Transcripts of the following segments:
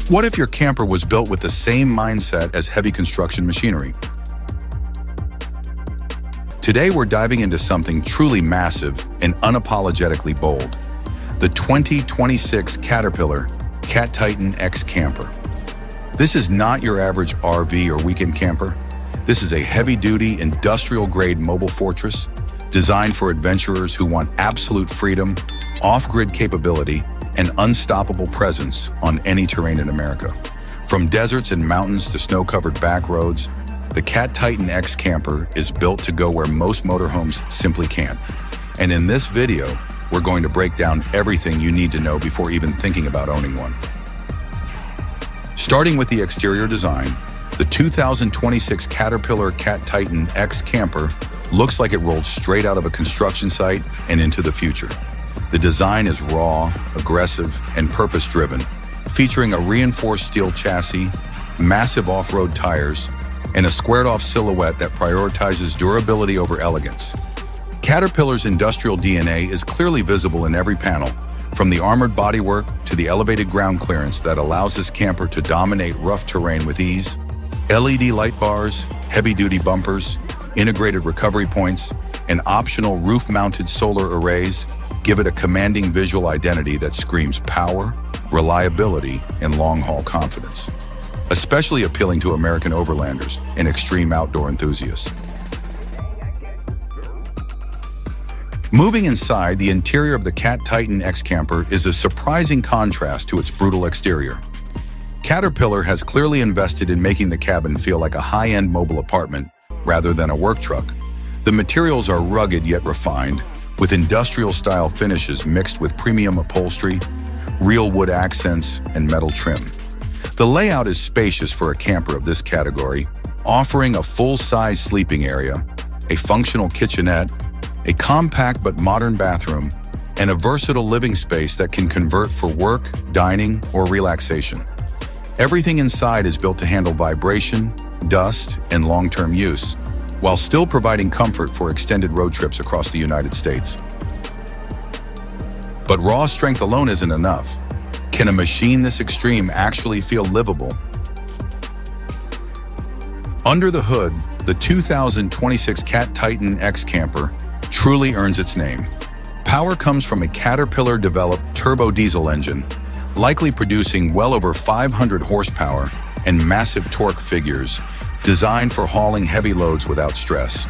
What if your camper was built with the same mindset as heavy construction machinery? Today we're diving into something truly massive and unapologetically bold. The 2026 Caterpillar Cat Titan X Camper. This is not your average RV or weekend camper. This is a heavy-duty, industrial-grade mobile fortress designed for adventurers who want absolute freedom, off-grid capability, and unstoppable presence on any terrain in America. From deserts and mountains to snow-covered back roads, the Cat Titan X Camper is built to go where most motorhomes simply can't. And in this video, we're going to break down everything you need to know before even thinking about owning one. Starting with the exterior design, the 2026 Caterpillar Cat Titan X Camper looks like it rolled straight out of a construction site and into the future. The design is raw, aggressive, and purpose-driven, featuring a reinforced steel chassis, massive off-road tires, and a squared-off silhouette that prioritizes durability over elegance. Caterpillar's industrial DNA is clearly visible in every panel, from the armored bodywork to the elevated ground clearance that allows this camper to dominate rough terrain with ease. LED light bars, heavy-duty bumpers, integrated recovery points, and optional roof-mounted solar arrays give it a commanding visual identity that screams power, reliability, and long-haul confidence, especially appealing to American overlanders and extreme outdoor enthusiasts. Moving inside, the interior of the Cat Titan X Camper is a surprising contrast to its brutal exterior. Caterpillar has clearly invested in making the cabin feel like a high-end mobile apartment rather than a work truck. The materials are rugged yet refined, with industrial-style finishes mixed with premium upholstery, real wood accents, and metal trim. The layout is spacious for a camper of this category, offering a full-size sleeping area, a functional kitchenette, a compact but modern bathroom, and a versatile living space that can convert for work, dining, or relaxation. Everything inside is built to handle vibration, dust, and long-term use, while still providing comfort for extended road trips across the United States. But raw strength alone isn't enough. Can a machine this extreme actually feel livable? Under the hood, the 2026 Cat Titan X Camper truly earns its name. Power comes from a Caterpillar-developed turbo diesel engine, likely producing well over 500 horsepower and massive torque figures, designed for hauling heavy loads without stress.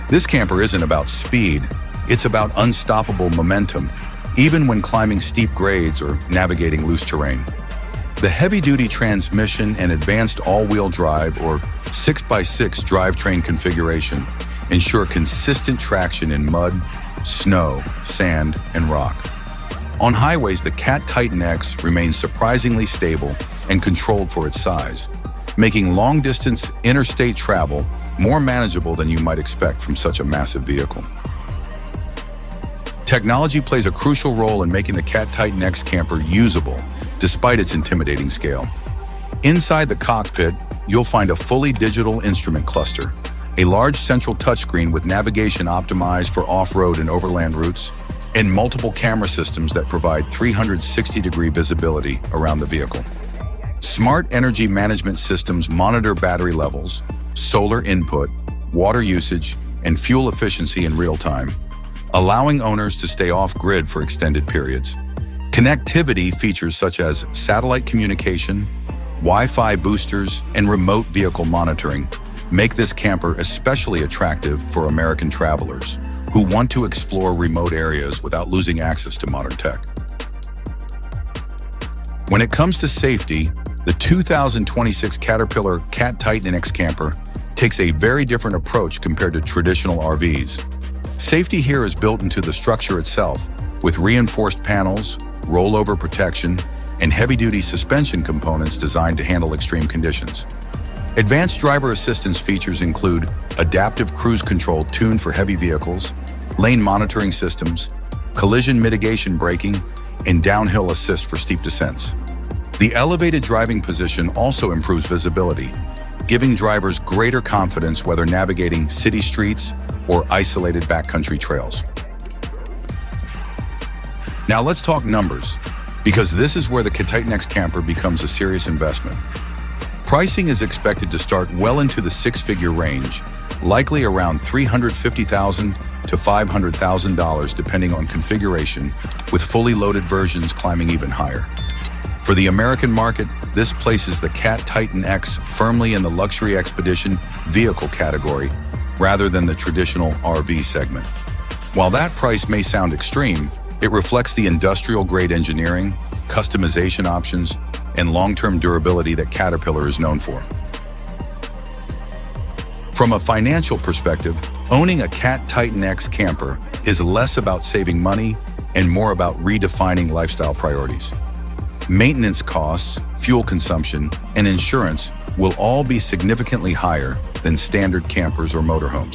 This camper isn't about speed, it's about unstoppable momentum, even when climbing steep grades or navigating loose terrain. The heavy-duty transmission and advanced all-wheel drive or 6x6 drivetrain configuration ensure consistent traction in mud, snow, sand, and rock. On highways, the Cat Titan X remains surprisingly stable and controlled for its size, making long-distance interstate travel more manageable than you might expect from such a massive vehicle. Technology plays a crucial role in making the Cat Titan X Camper usable, despite its intimidating scale. Inside the cockpit, you'll find a fully digital instrument cluster, a large central touchscreen with navigation optimized for off-road and overland routes, and multiple camera systems that provide 360-degree visibility around the vehicle. Smart energy management systems monitor battery levels, solar input, water usage, and fuel efficiency in real time, allowing owners to stay off-grid for extended periods. Connectivity features such as satellite communication, Wi-Fi boosters, and remote vehicle monitoring make this camper especially attractive for American travelers who want to explore remote areas without losing access to modern tech. When it comes to safety, the 2026 Caterpillar Cat Titan X Camper takes a very different approach compared to traditional RVs. Safety here is built into the structure itself, with reinforced panels, rollover protection, and heavy-duty suspension components designed to handle extreme conditions. Advanced driver assistance features include adaptive cruise control tuned for heavy vehicles, lane monitoring systems, collision mitigation braking, and downhill assist for steep descents. The elevated driving position also improves visibility, giving drivers greater confidence whether navigating city streets or isolated backcountry trails. Now let's talk numbers. because this is where the Titan X camper becomes a serious investment. Pricing is expected to start well into the six-figure range, likely around $350,000 to $500,000 depending on configuration, with fully loaded versions climbing even higher. For the American market, this places the Titan X firmly in the luxury expedition vehicle category rather than the traditional RV segment. While that price may sound extreme, it reflects the industrial-grade engineering, customization options, and long-term durability that Caterpillar is known for. From a financial perspective, owning a Titan X camper is less about saving money and more about redefining lifestyle priorities. Maintenance costs, fuel consumption, and insurance will all be significantly higher than standard campers or motorhomes.